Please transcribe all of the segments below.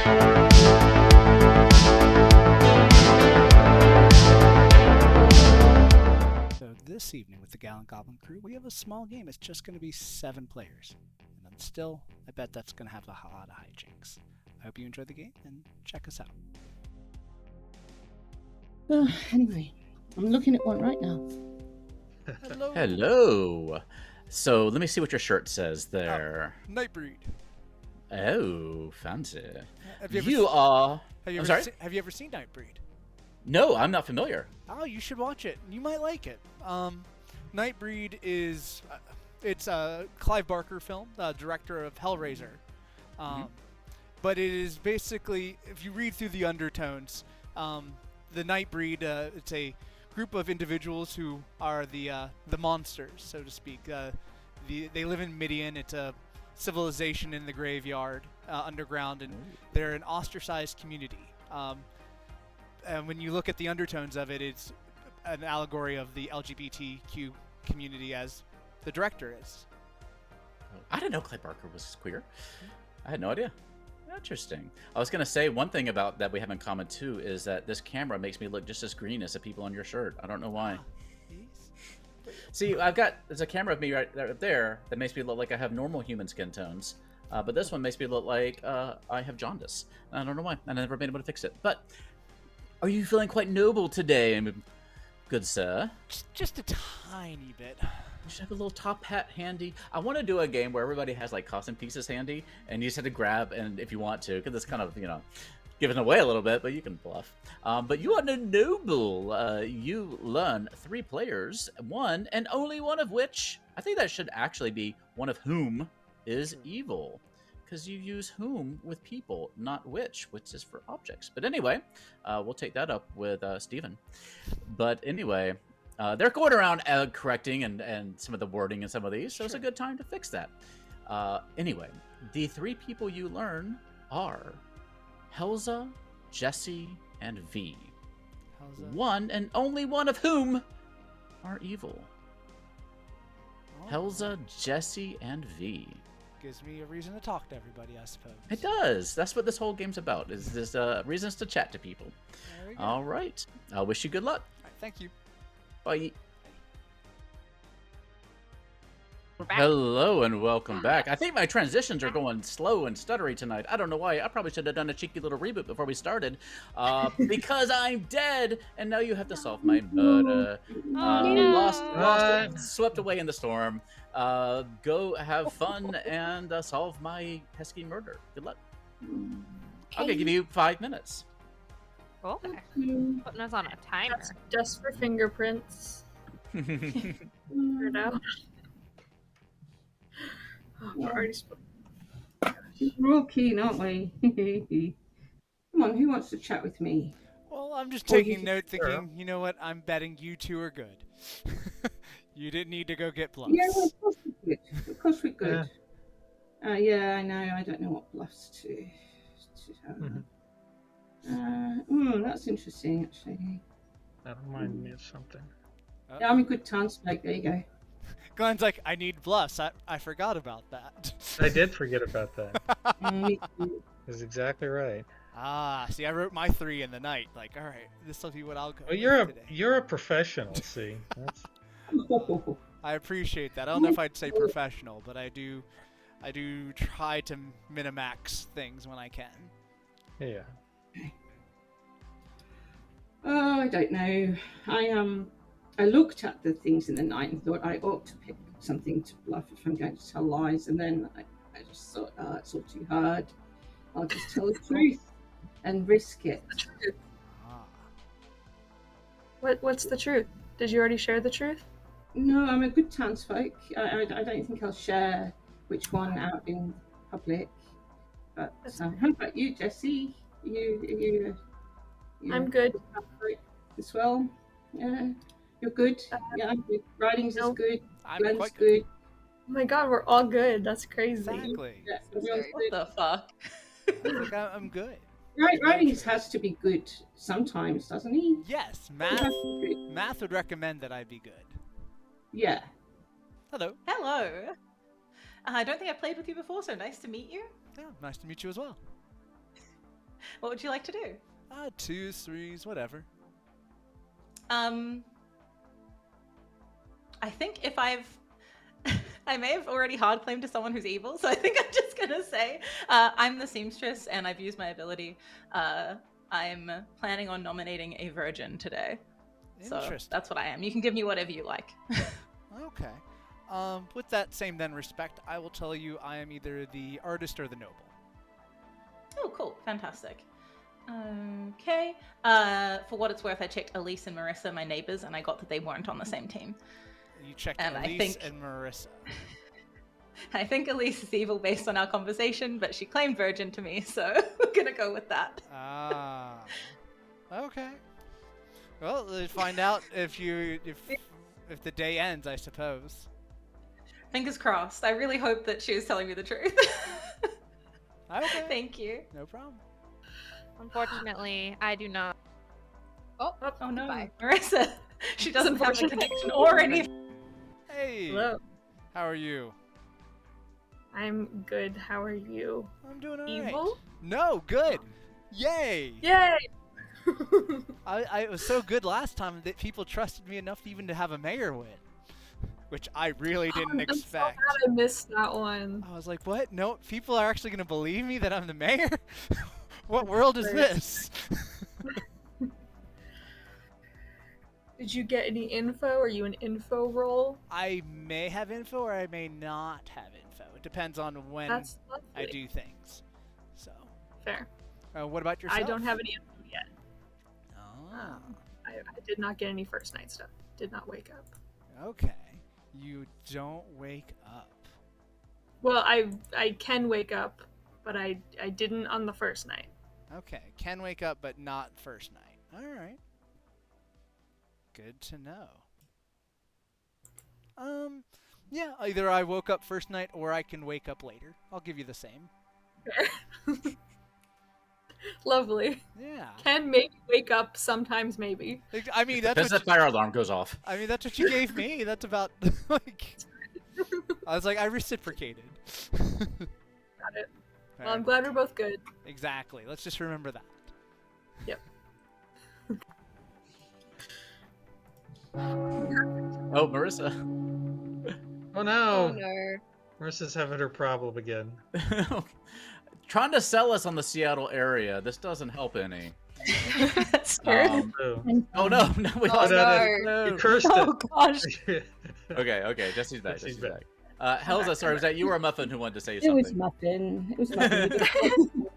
So this evening with the Gallant Goblin crew, we have a small game. It's just going to be 7 players. And then still, I bet that's going to have a lot of hijinks. I hope you enjoy the game and check us out. Anyway, I'm looking at one right now. Hello. Hello. So let me see what your shirt says there. Nightbreed. Oh, fancy. Have you ever seen Nightbreed? No, I'm not familiar. Oh, you should watch it. You might like it. Nightbreed is it's a Clive Barker film, director of Hellraiser. But it is basically, if you read through the undertones, the Nightbreed, it's a group of individuals who are the monsters, so to speak. They live in Midian. It's a civilization in the graveyard, underground, and they're an ostracized community. And when you look at the undertones of it, it's an allegory of the LGBTQ community, as the director is. I didn't know Clive Barker was queer. I had no idea. Interesting. I was going to say one thing about that we have in common too is that this camera makes me look just as green as the people on your shirt. I don't know why. See, there's a camera of me right there that makes me look like I have normal human skin tones. But this one makes me look like I have jaundice. I don't know why. I've never been able to fix it. But are you feeling quite noble today, good sir? Just a tiny bit. You should have a little top hat handy. I want to do a game where everybody has like costume pieces handy, and you just have to grab, and if you want to, because it's kind of, giving away a little bit, but you can bluff. But you are the noble. You learn 3 players, one and only one of which, I think that should actually be one of whom is evil. Because you use whom with people, not which is for objects. But anyway, we'll take that up with Steven. But anyway, they're going around correcting and some of the wording in some of these, so It's a good time to fix that. Anyway, the 3 people you learn are Helza, Jesse, and V. One and only one of whom are evil. Helza, Jesse, and V. Gives me a reason to talk to everybody, I suppose. It does. That's what this whole game's about, is reasons to chat to people. There we go. All right. I wish you good luck. All right, thank you. Bye. Hello and welcome back. I think my transitions are going slow and stuttery tonight. I don't know why. I probably should have done a cheeky little reboot before we started. Because I'm dead, and now you have to solve my murder. Lost, swept away in the storm. Go have fun and solve my pesky murder. Good luck. I'm gonna give you 5 minutes. Okay. Putting us on a timer. Just for fingerprints. Figured out. We're already We're all keen, aren't we? Come on, who wants to chat with me? Well, I'm just taking note, thinking, you know what? I'm betting you 2 are good. You didn't need to go get bluffs. Yeah, well, of course we're good. Of course we're good. Yeah, I know. I don't know what bluffs to that's interesting, actually. That reminded me of something. Yeah, I'm a good townsfolk. There you go. Glenn's like, I need bluffs. I forgot about that. I did forget about that. Me too. That's exactly right. See, I wrote my 3 in the night. Like, all right, this will be what I'll go. Well, you're a professional. See, that's... I appreciate that. I don't know if I'd say professional, but I do try to minimax things when I can. Yeah. Oh, I don't know. I looked at the things in the night and thought I ought to pick something to bluff if I'm going to tell lies, and then I just thought, it's all too hard. I'll just tell the truth and risk it. What's the truth? Did you already share the truth? No, I'm a good townsfolk. I don't think I'll share which one out in public. But how about you, Jesse? You I'm good. As well. Yeah, you're good. Yeah, I'm good. Rhydings is good. I'm quite good. Oh my god, we're all good. That's crazy. Exactly. Yeah, What the fuck? Like, I'm good. Rhydings has to be good sometimes, doesn't he? Yes, He has math. to be good. Math would recommend that I be good. Yeah. Hello. Hello. I don't think I've played with you before, so nice to meet you. Yeah, nice to meet you as well. What would you like to do? 2s, 3s, whatever. I think if I may have already hard claimed to someone who's evil, so I think I'm just gonna say I'm the seamstress and I've used my ability. I'm planning on nominating a virgin today. So Interesting. that's what I am. You can give me whatever you like. Okay. With that same then respect, I will tell you I am either the artist or the noble. Oh, cool. Fantastic. Okay. For what it's worth, I checked Elise and Marissa, my neighbors, and I got that they weren't on the same team. You checked And I Elise think- and Marissa. I think Elise is evil based on our conversation, but she claimed virgin to me, so we're gonna go with that. Ah. Okay. Well, let's find out if the day ends, I suppose. Fingers crossed. I really hope that she was telling me the truth. Okay. Thank you. No problem. Unfortunately, I do not. Oh no, Goodbye. Marissa. She doesn't have a unfortunate. connection or any. Hey. Hello. How are you? I'm good. How are you? I'm doing alright. Evil? No, good. Yay. Yay! I was so good last time that people trusted me enough even to have a mayor win, which I really didn't I'm so expect. glad I missed that one. I was like, what? No, people are actually going to believe me that I'm the mayor? What world is this? Did you get any info? Are you an info roll? I may have info or I may not have info. It depends on when That's lovely. I do things. So, Fair. what about yourself? I don't have any info yet. Oh, I did not get any first night stuff. Did not wake up. okay. You don't wake up. Well, I can wake up, but I didn't on the first night. Okay, can wake up but not first night. All right. Good to know. Yeah, either I woke up first night or I can wake up later. I'll give you the same. Lovely. Yeah. Can maybe wake up sometimes, maybe. I mean, that's Depends what if fire alarm goes off. I mean, that's what you gave me. That's about like. I was like, I reciprocated. Got it. Well, I'm glad we're both good. Exactly. Let's just remember that. Yep. Oh, Marissa. Oh no! no. Marissa's having her problem again. Trying to sell us on the Seattle area. This doesn't help any. That's scary. Oh, Oh no, no, we Oh, lost no. no. you cursed Oh gosh. it. Okay, Jesse's back. Jesse's Jesse's back. Helza, sorry, was that you or Muffin who wanted to say It something? was Muffin. It was Muffin.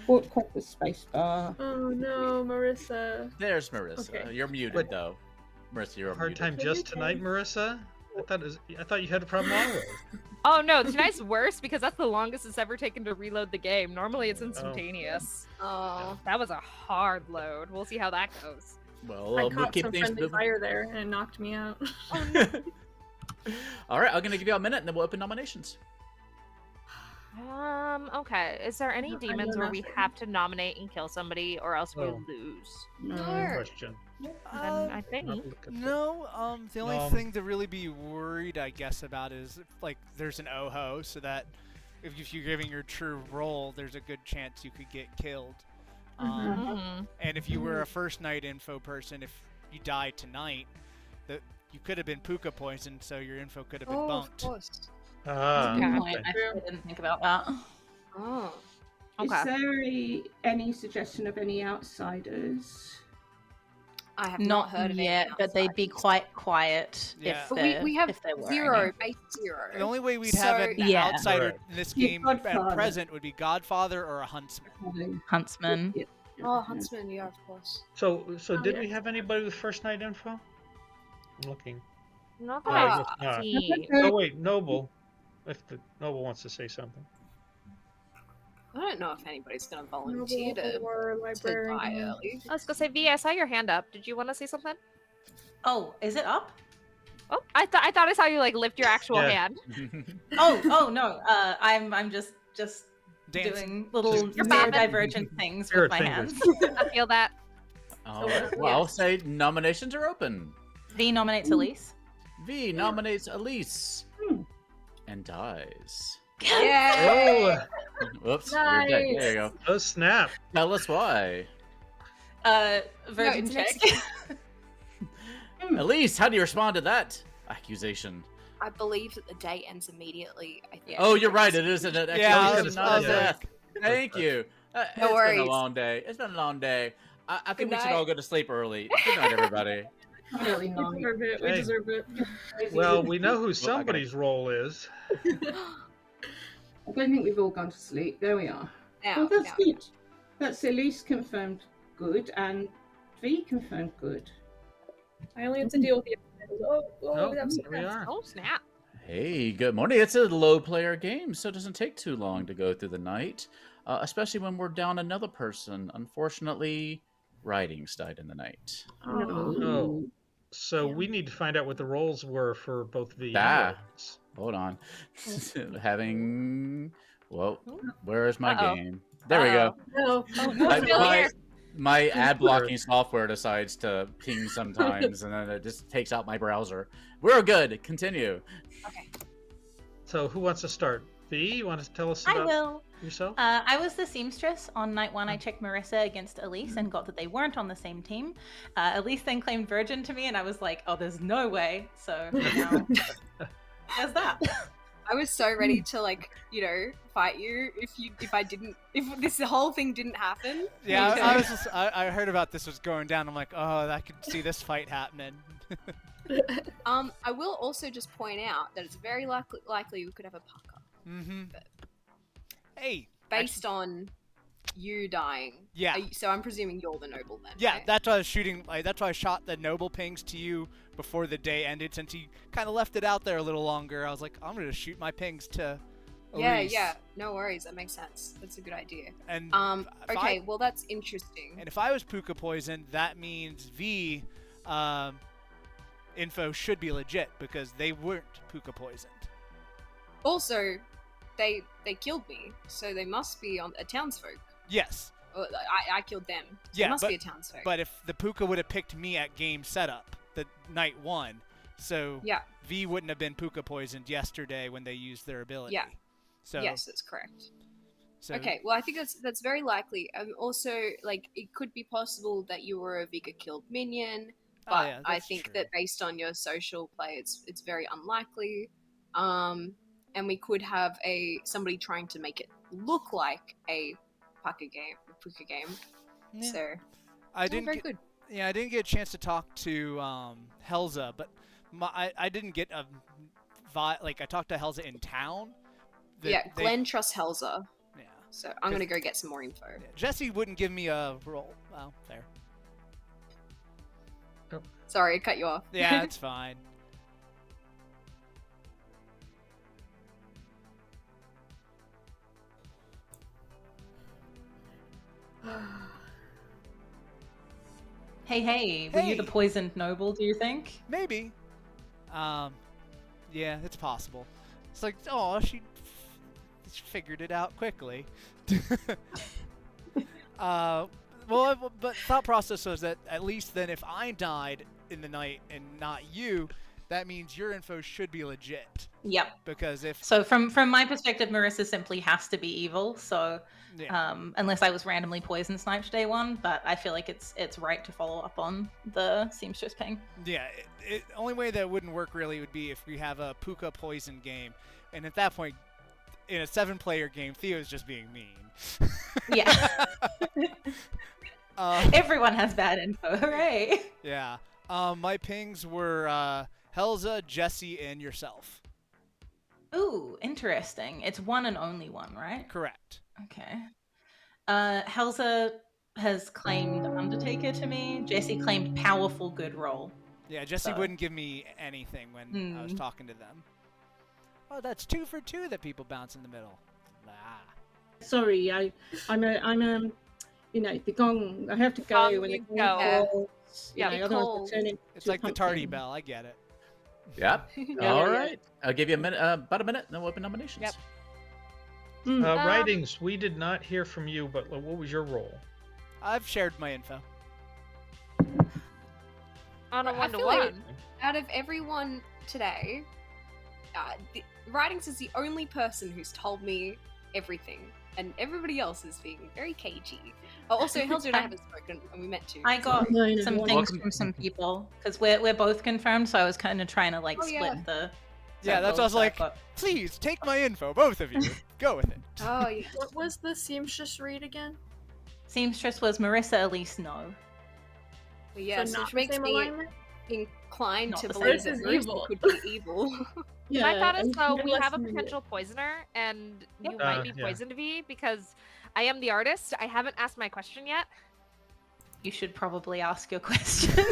Bought quite the space bar. Oh no, Marissa. There's Marissa. Okay. You're muted What? though. Marissa, you're Hard muted. time just tonight, Marissa? I thought you had a problem always. Oh no, tonight's worse because that's the longest it's ever taken to reload the game. Normally it's instantaneous. Oh. That was a hard load. We'll see how that goes. Well, I we'll caught keep some things friendly moving. fire there and it knocked me out. All right, I'm gonna give you a minute and then we'll open nominations. Okay. Is there any No, I know demons where we nothing. have to nominate and kill somebody or else we No. lose? Good question. Then I think. Not look at No, the only Um, thing to really be worried, I guess, about is if, like there's an OHO, so that if you're giving your true role, there's a good chance you could get killed. Mhm. And if you were a first night info person, if you died tonight, that you could have been puka poisoned, so your info could have been bunked. Ah, Good okay. point. I didn't think about that. Oh. Okay. Is there any suggestion of any outsiders? I have Not heard of yet, any but they'd be outsiders. quite quiet Yeah. if But there we have if there were zero, any. base zero. The only way we'd have So- an Yeah. outsider Right. in this Yeah, game Godfather. at present would be Godfather or a Huntsman. Huntsman. Yeah. Oh, Huntsman, yeah, of course. So did yeah. we have anybody with first night info? I'm looking. Not Oh, that I I guess not. see. Oh wait, Noble. If the Noble wants to say something. I don't know if anybody's going to volunteer Noble or to die librarian. early. I was gonna say, V, I saw your hand up. Did you want to say something? Oh, is it up? Oh, I thought I saw you like lift your actual Yeah. hand. Oh no. I'm just Dancing. doing little You're bobbing. neurodivergent things Spirit with my fingers. hands. I feel that. All right. Well, I'll say nominations are open. V nominates Elise. V nominates Elise Hmm. and dies. Yeah. Oh, Whoops. Weird deck. There you go. oh snap! Tell us why. Virgin it's an check. Elise, how do you respond to that accusation? I believe that the day ends immediately. I think. Oh, you're right. It is an Yeah, accusation, not a yeah. death. Thank you. It's been a worries. long day. It's been a long day. I think Good we should night. all go to sleep early. Good night, everybody. Really We nice. deserve it. We Hey. deserve it. Well, we know who got it. somebody's role is. I don't think we've all gone to sleep. There we are. Now, Well, that's now. good. That's Elise confirmed good and V confirmed good. I only have to deal with the. Oh, Oh, that was there we are. Oh snap! Hey, good morning. It's a low player game, so it doesn't take too long to go through the night, especially when we're down another person. Unfortunately, Rhydings died in the night. Oh. So we need to find out what the roles were for both V and Ah. Rhydings. Hold on. Having. Whoa, where is my Uh-oh. game? There we go. No. Oh no! My, Still my- here. my ad blocking software decides to ping sometimes, and then it just takes out my browser. We're good. Continue. So who wants to start? V, you want to tell us I about will. yourself? I was the seamstress on night one. I checked Marissa against Elise and got that they weren't on the same team. Elise then claimed Virgin to me, and I was like, "Oh, there's no way." So now there's that. I was so ready to fight you if this whole thing didn't happen. Yeah, Because- I was just, I heard about this was going down. I'm like, oh, I could see this fight happening. I will also just point out that it's very likely we could have a pucker Mm-hmm. Hey. based on you dying. Yeah. So I'm presuming you're the noble then. Yeah, right? that's why I was shooting. That's why I shot the noble pings to you before the day ended. Since he kind of left it out there a little longer, I was like, I'm gonna shoot my pings to Elise. Yeah. No worries. That makes sense. That's a good idea. And if Okay. Well, that's interesting. and if I was puka poisoned, that means V info should be legit because they weren't puka poisoned. Also, they killed me, so they must be on a townsfolk. Yes, I killed them. So Yeah, they must but- be a townsfolk. but if the puka would have picked me at game setup, the night one, so Yeah. V wouldn't have been puka poisoned yesterday when they used their ability. Yeah. So Yes, that's correct. So Okay, well, I think that's very likely. Also, it could be possible that you were a Vika killed minion, Oh, but yeah, I that's think true. that based on your social play, it's very unlikely. And we could have somebody trying to make it look like a puka game. Yeah. So I didn't very get, good. Yeah, I didn't get a chance to talk to Helza, but I didn't get a I talked to Helza in town. Glenn trusts Helza, Yeah. so I'm gonna go get some more info. Yeah, Jesse wouldn't give me a roll. Well, there. Sorry, I cut you off. Yeah, it's fine. Hey, were you the Hey. poisoned noble? Do you think? Maybe. Yeah, it's possible. It's like, oh, she figured it out quickly. But thought process was that at least then if I died in the night and not you, that means your info should be legit. Yep. Because if So from my perspective, Marissa simply has to be evil. So yeah, unless I was randomly poison sniped day one, but I feel like it's right to follow up on the seamstress ping. yeah, only way that wouldn't work really would be if we have a puka poison game, and at that point, in a 7-player game, Theo's just being mean. Yeah. Uh, Everyone has bad info. Hooray! Yeah. My pings were Helza, Jesse, and yourself. Ooh, interesting. It's one and only one, right? Correct. Okay. Helza has claimed Undertaker to me. Jesse claimed Powerful Good Roll. Yeah, Jesse So- wouldn't give me anything when I was talking to them. Oh, that's 2 for 2 that people bounce in the middle. Ah. Sorry, I'm the gong. I have to go Gong when the you gong go. falls. Yeah, Otherwise cold. I'll turn into It's a like the tardy pumpkin. bell. I get it. Yep. Yeah, All yeah. right. I'll give you a minute, about a minute, and then we'll open nominations. Yep. Writings, we did not hear from you, but what was your role? I've shared my info. On a I feel 1-to-1. like out of everyone today, Rhydings is the only person who's told me everything, and everybody else is being very cagey. Oh, also, Helzer and I haven't spoken, and we meant to. I got No, some no. things from some people because we're both confirmed, so I was kind of trying to like Oh, split yeah. the. Yeah, that's circles, what I was so like, got- please take my info, both of you. Go with it. Oh, yeah. What was the seamstress read again? Seamstress was Marissa Elise No. But yeah, so so not which the makes same me alignment? inclined Not to the believe same. that This is Marissa evil. could be evil. Yeah, My thought is, and- though, we Less have a than potential poisoner, and Yep. you might be Yeah. poisoned, V, because I am the artist. I haven't asked my question yet. You should probably ask your question.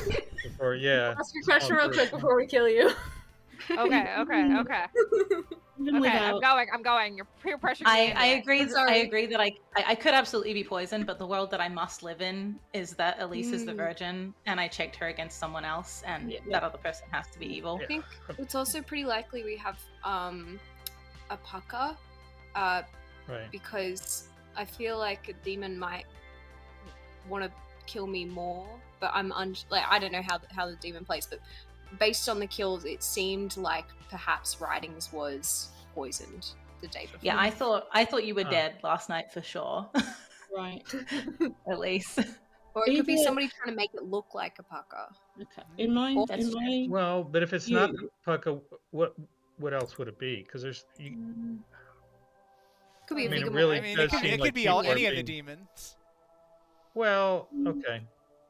Before, yeah. Ask your question real quick person. before we kill you. Okay, okay, okay. Even Okay, without, I'm going. You're peer pressuring me. I into it. agree. I'm sorry. I agree that I could absolutely be poisoned, but the world that I must live in is that Elise is the Mm. virgin, and I checked her against someone else, and Yeah. that other person has to be evil. I think it's also pretty likely we have a pucker, Right. because I feel like a demon might want to kill me more, but I don't know how the demon plays, but based on the kills, it seemed like perhaps Rhydings was poisoned the day before. Yeah, I thought you were Oh. dead last night for sure. right. At least. Or it could be Either- somebody trying to make it look like a pucker. Okay. In my, That's in true. my, Well, but if it's not You- Pucka, what else would it be? Because there's Could be I a mean, it Vigor really I mean, does it could, seem it like could be people are any of the being- demons. well, okay.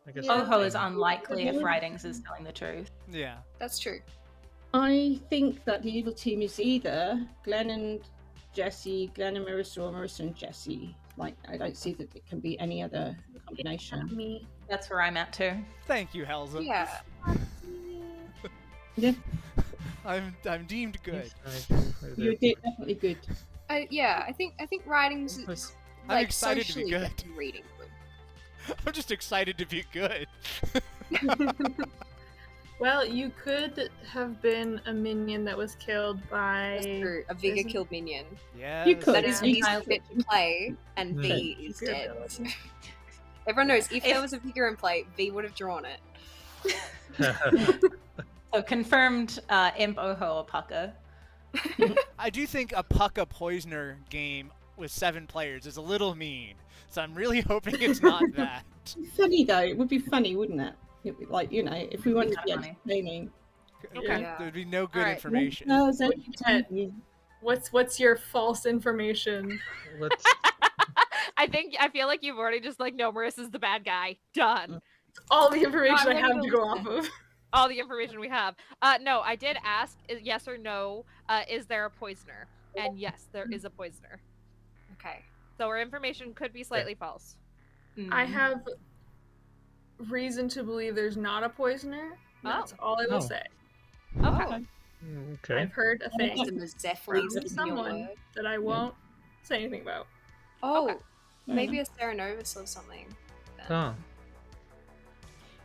I guess Yeah. Oho is that's- unlikely if Rhydings is telling the truth. Yeah. That's true. I think that the evil team is either Glenn and Jesse, Glenn and Marissa, or Marissa and Jesse. Like, I don't see that it can be any other combination. Me. That's where I'm at too. Thank you, Helza. Yeah. Yeah, I'm deemed good. you're definitely good. Yeah, I think Rhydings is I'm like excited to be socially good. better reading. I'm just excited to be good. Well, you could have been a minion that was killed by. That's true. A Vigor Isn't- killed minion. Yeah. You could. That is Yeah. V's Entirely. fit to play, and Hmm. V is Good dead. ability. Everyone knows if there If- was a Vigor in play, V would have drawn it. So confirmed Imp Oho or Pucka. I do think a Pucka Poisoner game with 7 players is a little mean, so I'm really hoping it's not that. Funny though, it would be funny, wouldn't it? It'd be like, you know, if we wanted to be kinda funny. entertaining. Okay. Yeah. There'd be no good Alright. information. No, it's Ted. entertaining. What's your false information? Let's, I feel like you've already just like, no, Marissa's the bad guy. Done. All the information No, I I'm have gonna to go go with off that. of. All the information we have. No, I did ask yes or no. Is there a poisoner? And yes, there is a poisoner. Okay. So our information could be slightly false. I Mm. have reason to believe there's not a poisoner. That's all I will Oh. say. Okay. okay. I've heard a thing Some Zephyrs from in your someone word. that I won't say anything about. Oh, Okay. maybe a Serenovus or something. then. Oh.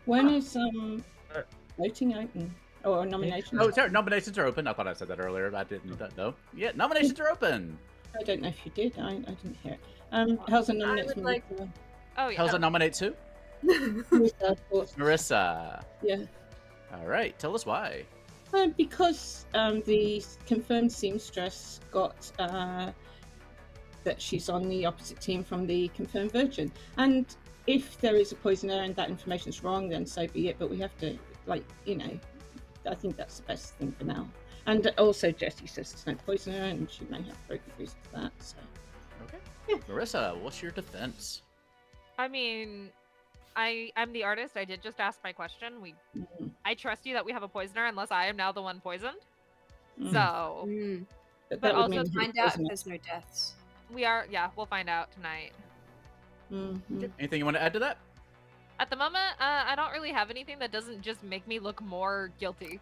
When is Uh, voting open? Or nomination? Oh, sorry, nominations are open. I thought I said that earlier. I didn't. No. Yeah, nominations are open. I don't know if you did. I didn't hear it. How's the nominates? would like- Oh yeah. How's it nominate who? Marissa, of course. Marissa. Yeah. All right. Tell us why. Because the confirmed seamstress got that she's on the opposite team from the confirmed virgin. And if there is a poisoner and that information's wrong, then so be it. But we have to, like, you know, I think that's the best thing for now. And also, Jessie says there's no poisoner, and she may have very good reason for that. So Okay. Marissa, what's your defense? I mean, I'm the artist. I did just ask my question. I trust you that we have a poisoner, unless I am now the one poisoned. Mhm. So but but that would also mean he's Find out if poisoner. there's no deaths. we are. Yeah, we'll find out tonight. Mhm. Anything you want to add to that? At the moment, I don't really have anything that doesn't just make me look more guilty.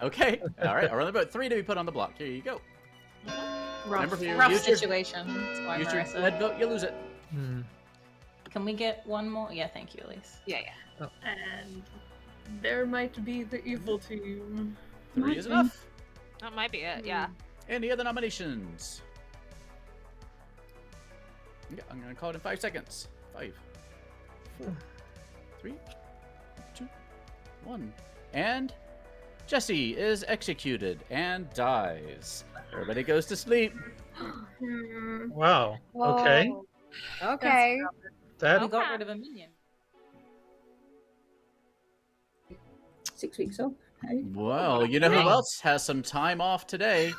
Okay. All right. I'll about 3 to be put on the block. Here you go. Remember, if you Rough use your- situation. That's why, Use your Marissa. red vote, you lose it. Hmm. Can we get one more? Yeah, thank you, Elise. Yeah. And there might be the evil team. 3 is enough. That might be it. Yeah. Any other nominations? Yeah, I'm gonna call it in 5 seconds. 5, 4, 3, 2, 1, and Jesse is executed and dies. Everybody goes to sleep. Wow. Okay. Whoa. Okay. That We got rid of a minion. 6 weeks off. Hey. Well, you know who else has some time off today?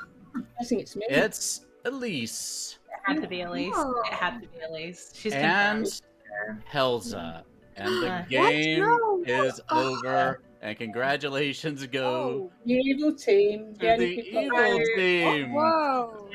I think it's me. It's Elise It had to be Elise. It had to be Elise. She's and confirmed. Helza. And the What? game No. is over. And congratulations go The evil team. to the evil team. Whoa.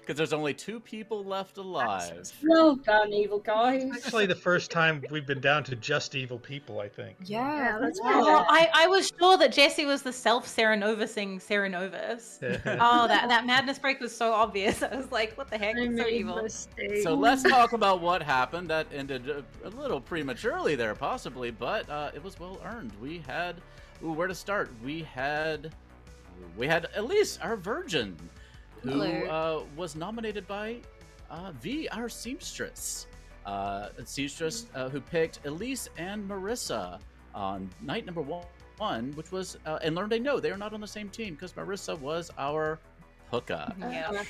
Because there's only 2 people left alive. Well done, evil guys. actually the first time we've been down to just evil people, I think. Yeah, that's Oh, I was sure that Jesse was the self-Serenovusing Serenovus. Oh, that madness break was so obvious. I was like, what the heck? I It's so made evil. mistake. So let's talk about what happened. That ended a little prematurely there, possibly, but it was well earned. We had, where to start? We had Elise, our virgin, who was nominated by V, our seamstress. Who picked Elise and Marissa on night number 1, which was, and learned they are not on the same team because Marissa was our hookup. Yeah.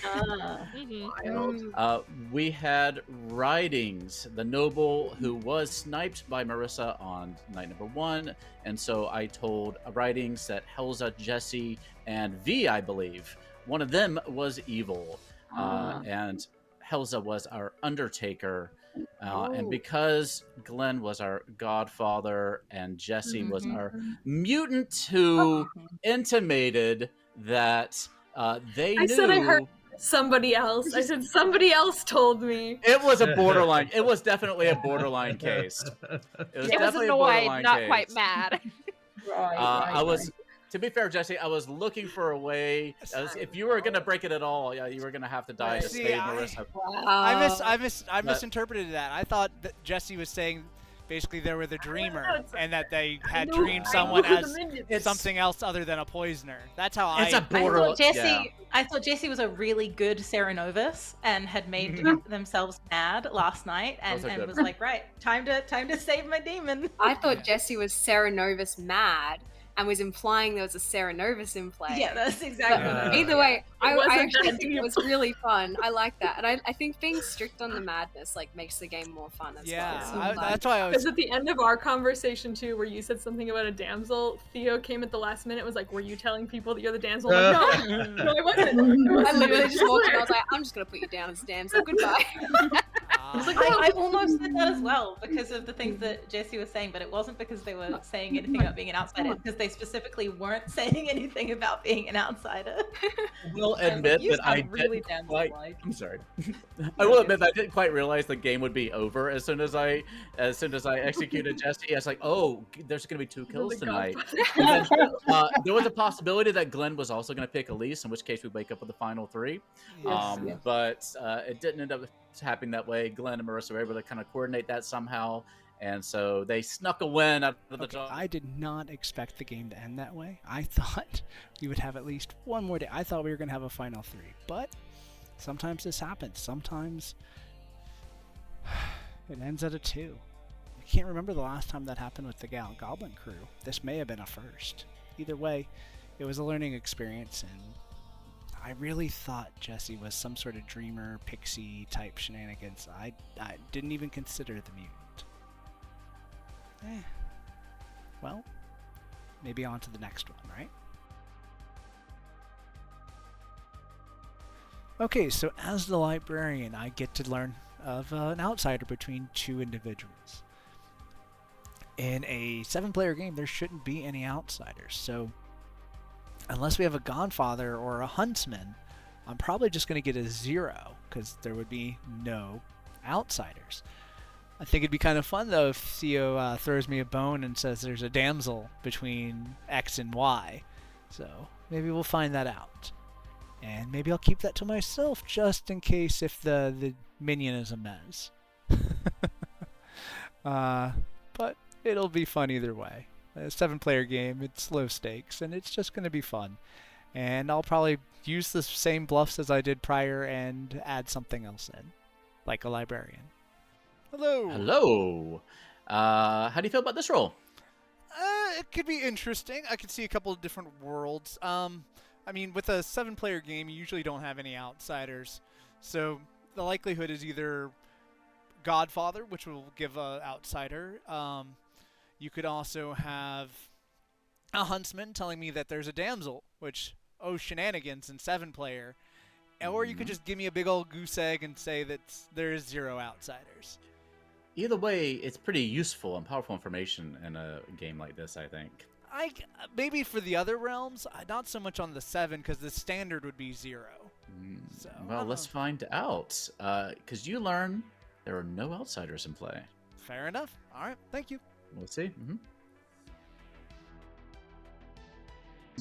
We had Rhydings, the noble who was sniped by Marissa on night number 1, and so I told Rhydings that Helza, Jesse, and V, I believe, one of them was evil, and Helza was our Undertaker. And because Glenn was our godfather and Jesse was our mutant who intimated that they knew. I said I heard somebody else. I said somebody else told me. It was a borderline. It was definitely a borderline case. It was annoyed, not quite mad. I was. To be fair, Jesse, I was looking for a way. If you were gonna break it at all, yeah, you were gonna have to die to save Marissa. I misinterpreted that. I thought that Jesse was saying basically they were the dreamer and that they had dreamed someone as something else other than a poisoner. That's how It's a border. I thought Jesse was a really good Serenovus and had made themselves mad last night and was like, right, time to save my demon. I thought Jesse was Serenovus mad and was implying there was a Serenovus in play. Yeah, that's exactly what But either way, I actually that think it was really fun. I like that. And I think being strict on the madness makes the game more fun as well. That's why I was... Because at the end of our conversation too, where you said something about a damsel, Theo came at the last minute, was like, were you telling people that you're the damsel? I'm like, no, I wasn't. I literally just walked in, I was like, I'm just going to put you down as damsel. Goodbye. I almost did that as well because of the things that Jesse was saying, but it wasn't because they were saying anything about being an outsider, because they specifically weren't saying anything about being an outsider. I will admit that I didn't quite. I'm sorry. I will admit that I didn't quite realize the game would be over as soon as I executed Jesse. I was like, oh, there's going to be 2 kills tonight. And then, there was a possibility that Glenn was also going to pick Elise, in which case we wake up with the final 3. But it didn't end up happening that way. Glenn and Marissa were able to kind of coordinate that somehow, and so they snuck a win out of the top. I did not expect the game to end that way. I thought we would have at least one more day. I thought we were going to have a final 3, but sometimes this happens. Sometimes it ends at a 2. I can't remember the last time that happened with the Goblin crew. This may have been a first. Either way, it was a learning experience, and I really thought Jesse was some sort of dreamer, pixie type shenanigans. I didn't even consider the mutant. Well, maybe on to the next one, right? Okay, so as the librarian, I get to learn of an outsider between 2 individuals. In a 7-player game, there shouldn't be any outsiders, so unless we have a Godfather or a Huntsman, I'm probably just going to get a 0, because there would be no outsiders. I think it'd be kind of fun, though, if Theo throws me a bone and says there's a damsel between X and Y. So maybe we'll find that out. And maybe I'll keep that to myself, just in case if the minion is a mez. But it'll be fun either way. A 7-player game, it's low stakes, and it's just going to be fun. And I'll probably use the same bluffs as I did prior and add something else in, like a librarian. Hello! Hello! How do you feel about this role? it could be interesting. I could see a couple of different worlds. I mean, with a 7-player game, you usually don't have any outsiders. So the likelihood is either Godfather, which will give an outsider. You could also have a huntsman telling me that there's a damsel, which, oh, shenanigans in 7-player. Or you could just give me a big old goose egg and say that there's 0 outsiders. Either way, it's pretty useful and powerful information in a game like this, I think. Maybe for the other realms, not so much on the 7, because the standard would be 0. So, well, let's find out. Because you learn there are no outsiders in play. Fair enough. All right, thank you. We'll see.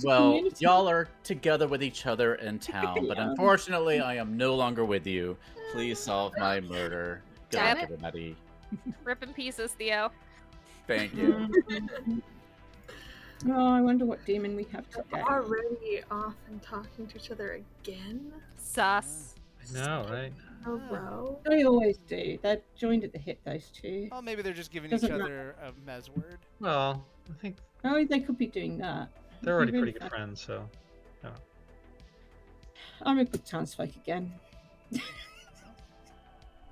Well, y'all are together with each other in town, but unfortunately, I am no longer with you. Please solve my murder. Good Damn luck, it. everybody. Rip in pieces, Theo. Thank you. Oh, I wonder what demon we have today. Already off and talking to each other again? Sus. I know, right? A row? They always do. They're joined at the hip, those two. Oh, maybe they're just giving Doesn't each other a mez word. Well, I think Oh, they could be doing that. they're already Really pretty good fun. friends, so. I'm a good townsfolk again.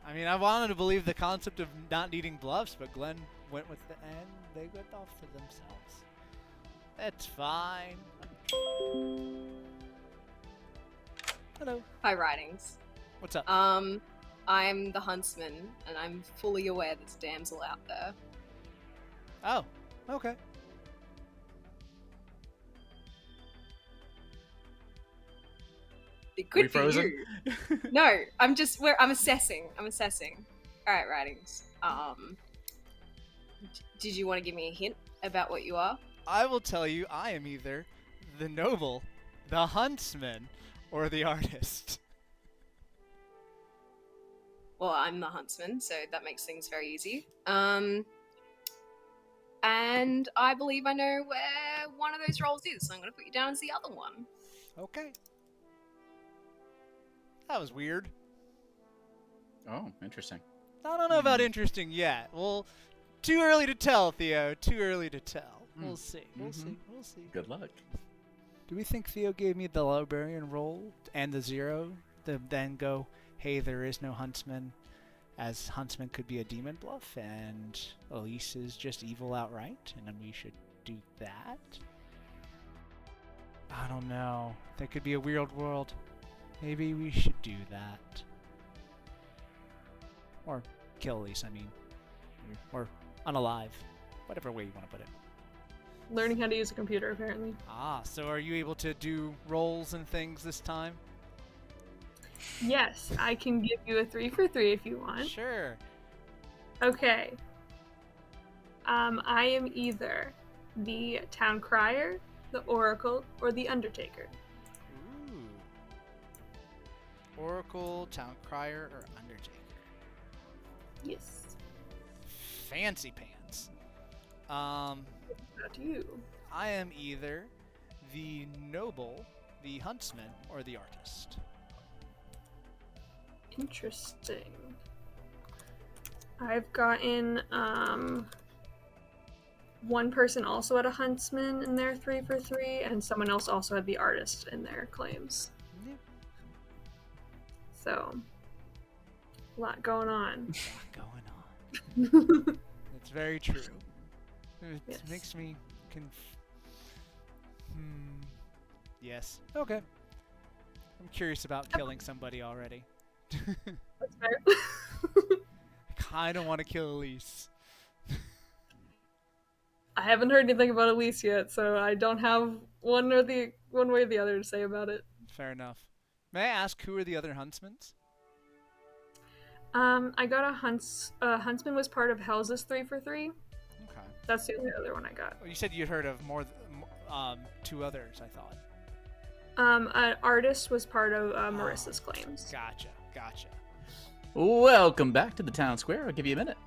I mean, I wanted to believe the concept of not needing bluffs, but Glenn went with the end. They went off to themselves. That's fine. Hello. Hi, Rhydings. What's up? I'm the huntsman, and I'm fully aware there's a damsel out there. Oh, okay. It could be frozen? you. No, I'm assessing. I'm assessing. All right, Rhydings. Did you want to give me a hint about what you are? I will tell you, I am either the noble, the huntsman, or the artist. Well, I'm the huntsman, so that makes things very easy. And I believe I know where one of those roles is, so I'm going to put you down as the other one. Okay. That was weird. Oh, interesting. I don't know about interesting yet. Well, too early to tell, Theo. Too early to tell. We'll see. We'll see. We'll see. Good luck. Do we think Theo gave me the librarian role and the 0 to then go, hey, there is no huntsman, as huntsman could be a demon bluff, and Elise is just evil outright, and then we should do that? I don't know. That could be a weird world. Maybe we should do that. Or kill Elise, I mean. Or unalive. Whatever way you want to put it. Learning how to use a computer, apparently. Ah, so are you able to do rolls and things this time? Yes, I can give you a 3 for 3 if you want. Sure. Okay. I am either the town crier, the oracle, or the undertaker. Ooh. Oracle, town crier, or undertaker. Yes. Fancy pants. Not you. I am either the noble, the huntsman, or the artist. Interesting. I've gotten one person also had a huntsman in their 3 for 3, and someone else also had the artist in their claims. Yep. So, a lot going on. What's going on? That's very true. It Yes. makes me Yes. Okay. I'm curious about killing somebody already. That's fair. I kind of want to kill Elise. I haven't heard anything about Elise yet, so I don't have one way or the other to say about it. Fair enough. May I ask who are the other huntsmans? I got a huntsman was part of Hell's 3 for 3. Okay. That's the only other one I got. Well, you said you'd heard of more, 2 others, I thought. An artist was part of Marissa's claims. Gotcha. Welcome back to the town square. I'll give you a minute.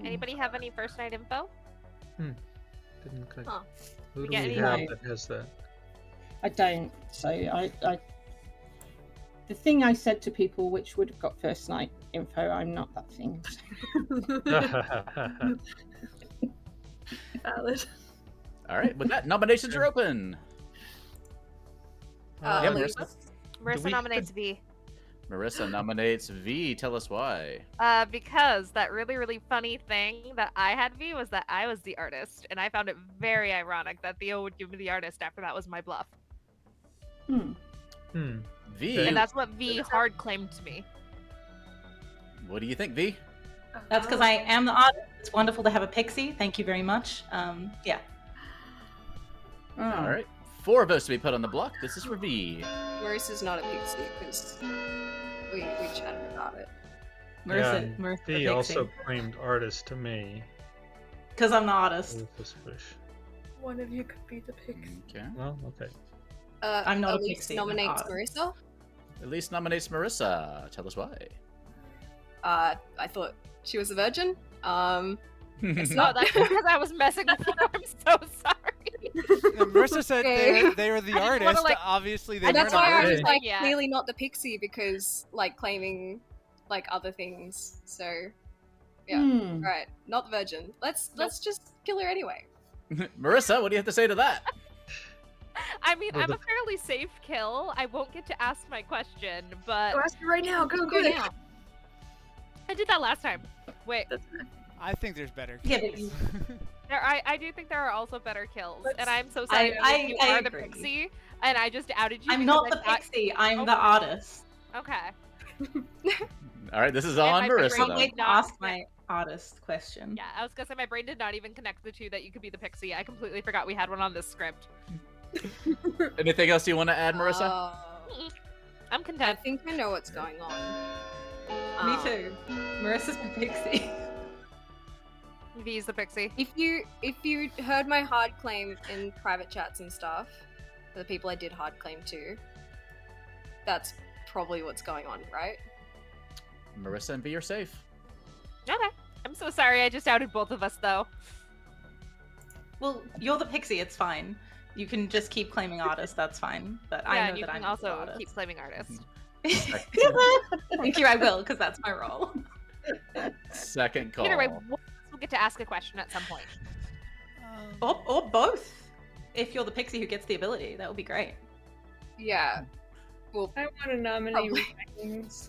Anybody have any first night info? Didn't click. Huh. Who do get we any- have No. that has that? I don't. So I the thing I said to people which would have got first night info, I'm not that thing. Valid. All right, with that, nominations are open. Yeah, Elise. Marissa. Marissa we- nominates V. Marissa nominates V. Tell us why. Because that really, really funny thing that I had V was that I was the artist, and I found it very ironic that Theo would give me the artist after that was my bluff. Hmm. V. Okay. And that's what V hard claimed to me. What do you think, V? That's because I am the artist. It's wonderful to have a pixie. Thank you very much. Yeah. All right. 4 votes to be put on the block. This is for V. Marissa's not a pixie because we chatted about it. Marissa, Yeah, Marissa the he pixie. also claimed artist to me. Because I'm the artist. With this wish. One of you could be the pixie. Okay. Well, okay. I'm not a Elise pixie, I'm nominates not. Marissa. Elise nominates Marissa. Tell us why. I thought she was a virgin. It's No, not. that's because I was messing with her. I'm so sorry. Yeah, Marissa said Okay. they were the I just wanna, artist. like- Obviously, they And that's weren't why I a was virgin. like, Yeah. clearly not the pixie because like claiming like other things. So yeah, right, not the virgin. Let's just kill her anyway. Marissa, what do you have to say to that? I mean, Well, I'm the- a fairly safe kill. I won't get to ask my question, but Go ask her right now. Go Go quick. now. I did that last time. Wait, I think there's better. Yeah, but kills. I do think there are also better kills, and Let's- I'm so sorry I- if you I are the agree. pixie, and I just outed you. I'm because not I the thought- pixie. I'm the Okay. artist. Okay. All right, this is And on my brain Marissa, Can't though. wait to Not- ask my artist question. Yeah, I was gonna say my brain did not even connect the two that you could be the pixie. I completely forgot we had one on this script. Anything else you want to add, Marissa? I'm I content. think I know what's going on. Me too. Marissa's the pixie. V's the pixie. If you heard my hard claim in private chats and stuff, for the people I did hard claim to, that's probably what's going on, right? Marissa and V are safe. Okay. I'm so sorry. I just outed both of us though. Well, you're the pixie. It's fine. You can just keep claiming artist. That's fine. But Yeah, I and know you that can I'm the also artist. keep claiming artist. Thank you. I will, because that's my role. Second call. Either way, we'll get to ask a question at some point. Or both. If you're the pixie who gets the ability, that would be great. Yeah. Well, I want to nominate Probably. Rhydings.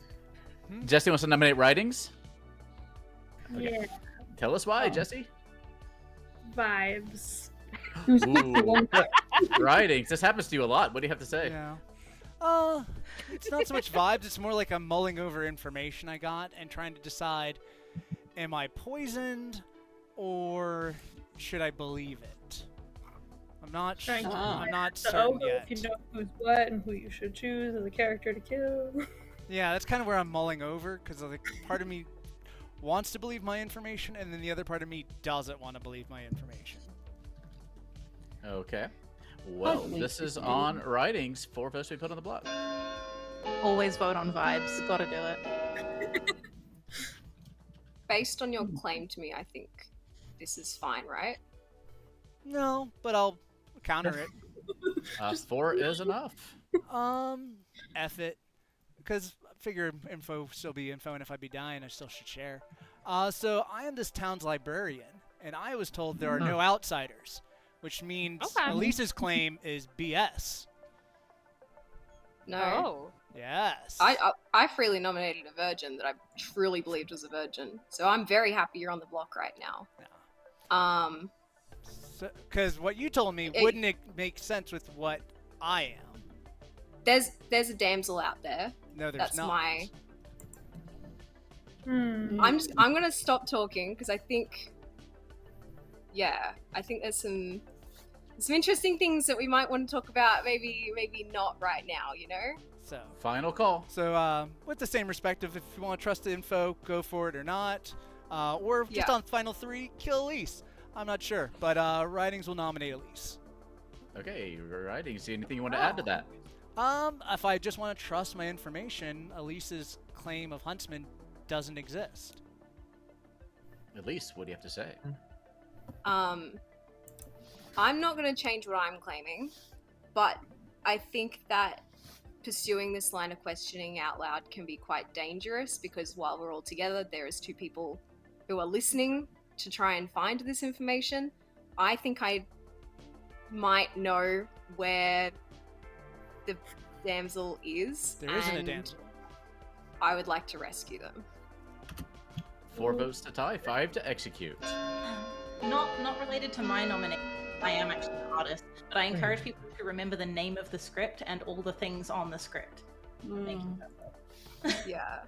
Jesse wants to nominate Rhydings. Okay. Yeah, Tell us why, Jesse. vibes. Who's Ooh. the one that Rhydings. This happens to you a lot. What do you have to say? Yeah. It's not so much vibes. It's more like I'm mulling over information I got and trying to decide: am I poisoned, or should I believe it? I'm not. Trying to I'm not So certain if yet. you know who's what and who you should choose as a character to kill. Yeah, that's kind of where I'm mulling over because like part of me wants to believe my information, and then the other part of me doesn't want to believe my information. Okay. Well, this is on Rhydings. 4 votes to be put on the block. Always vote on vibes. Gotta do it. based on your claim to me, I think this is fine, right? No, but I'll counter it. 4 is enough. F it. Because I figure info still be info, and if I be dying, I still should share. So I am this town's librarian, and I was told there are no outsiders, which means Okay. Elise's claim is BS. No. Oh. Yes. I freely nominated a virgin that I truly believed was a virgin. So I'm very happy you're on the block right now. Because what you told me wouldn't it make sense with what I am? There's a damsel out there. No, there's That's not. my. Hmm. I'm gonna stop talking because I think. Yeah, I think there's some interesting things that we might want to talk about. Maybe not right now. You know. So. Final call. So, with the same respect of if you want to trust the info, go for it or not. Or just Yeah. on final 3, kill Elise. I'm not sure, but Rhydings will nominate Elise. Okay, Rhydings. See anything you want to add to that? If I just want to trust my information, Elise's claim of Huntsman doesn't exist. Elise, what do you have to say? I'm not going to change what I'm claiming, but I think that pursuing this line of questioning out loud can be quite dangerous because while we're all together, there is 2 people who are listening to try and find this information. I think I might know where the damsel is. There isn't a and damsel. I would like to rescue them. 4 votes to tie, 5 to execute. Not related to my nomination. I am actually an artist, but I encourage people to remember the name of the script and all the things on the script. Thank you. Yeah.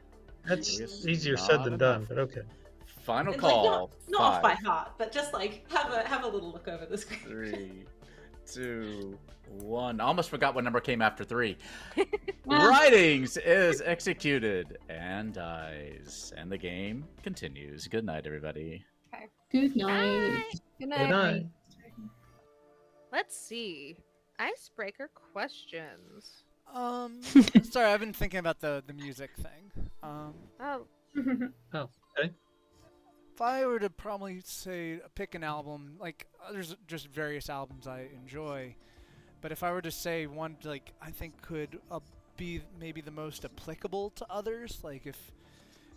That's It's easier not said than done, enough. but okay. Final It's call. like not off by 5, heart, but just like have a little look over the script. 3, 2, 1. Almost forgot what number came after 3. Rhydings is executed and dies. And the game continues. Good night, everybody. Good night. Good Good night. night. Let's see. Icebreaker questions. Sorry, I've been thinking about the music thing. Oh, Oh, okay. If I were to probably say pick an album, like there's just various albums I enjoy, but if I were to say one, like I think could be maybe the most applicable to others, like if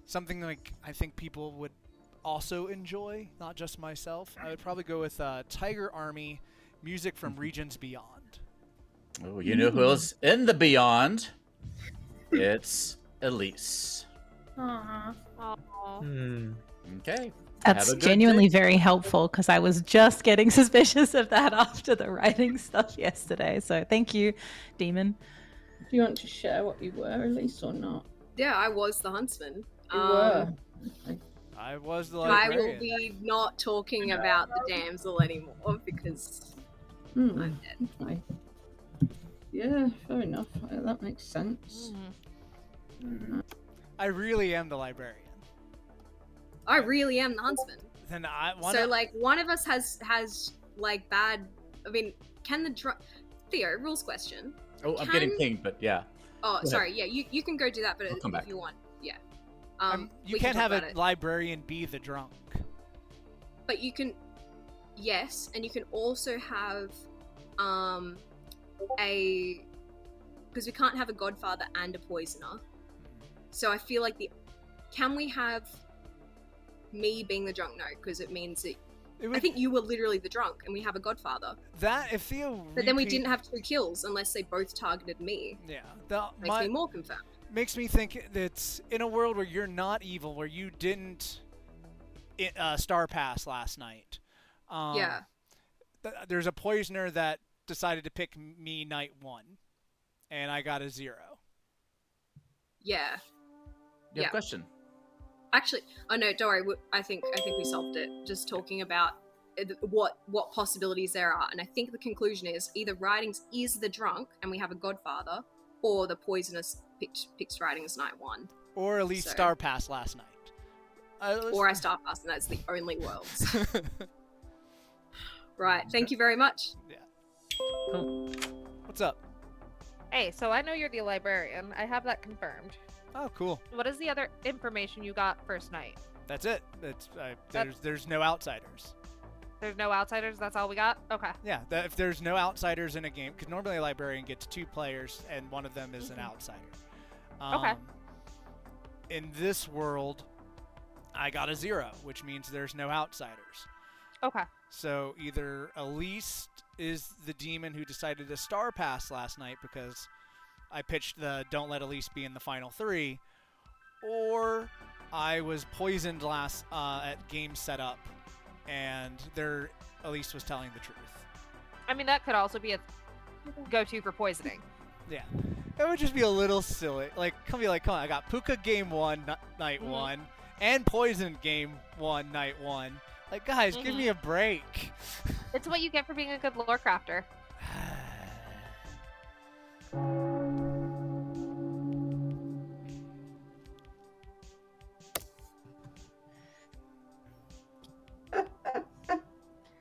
something like I think people would also enjoy, not just myself, I would probably go with Tiger Army, music from Regions Beyond. Oh, you know who else in the beyond? It's Elise. Aww. oh. Hmm. Okay. That's Have a good genuinely day. very helpful because I was just getting suspicious of that after the writing stuff yesterday. So thank you, Demon. Do you want to share what you were, Elise, or not? Yeah, I was the huntsman. You were. Okay. I was the I will librarian. be not talking about the damsel anymore because Hmm. I'm dead. Okay. Yeah, fair enough. That makes sense. I really am the librarian. I really am the huntsman. Then I want So like one of us has like bad. I mean, can the Theo rules question? Oh, I'm getting pinged, but yeah. Oh, ahead. sorry. Yeah, you can go do that, but I'll come if back. you want, yeah. you we can can't talk have about a it. librarian be the drunk. But you can, yes, and you can also have a, because we can't have a godfather and a poisoner. So I feel like can we have me being the drunk? No, because it means that I think you were literally the drunk, and we have a godfather. That if Theo. But then we didn't have 2 kills unless they both targeted me. Yeah, Makes me more confirmed. makes me think that in a world where you're not evil, where you didn't star pass last night. Yeah. There's a poisoner that decided to pick me night 1, and I got a 0. Yeah. You have Yeah. a question? Actually, oh no, don't worry. I think we solved it. Just talking about what possibilities there are, and I think the conclusion is either Rhydings is the drunk, and we have a godfather, or the poisonous picks Rhydings night 1, Or at least So- star pass last night. or I star pass, and that's the only worlds. Right. Thank you very much. What's up? Hey, so I know you're the librarian. I have that confirmed. Oh, cool. What is the other information you got first night? That's it. There's no outsiders. There's no outsiders. That's all we got. Okay. Yeah, if there's no outsiders in a game, because normally a librarian gets 2 players and one of them is an outsider. Okay. In this world, I got a 0, which means there's no outsiders. Okay. So either Elise is the demon who decided to star pass last night because I pitched the don't let Elise be in the final 3, or I was poisoned last at game setup, and Elise was telling the truth. I mean, that could also be a go-to for poisoning. Yeah, it would just be a little silly. Like, come on, I got Puka game 1 night 1, and poisoned game 1 night 1. Like, guys, give me a break. It's what you get for being a good lore crafter.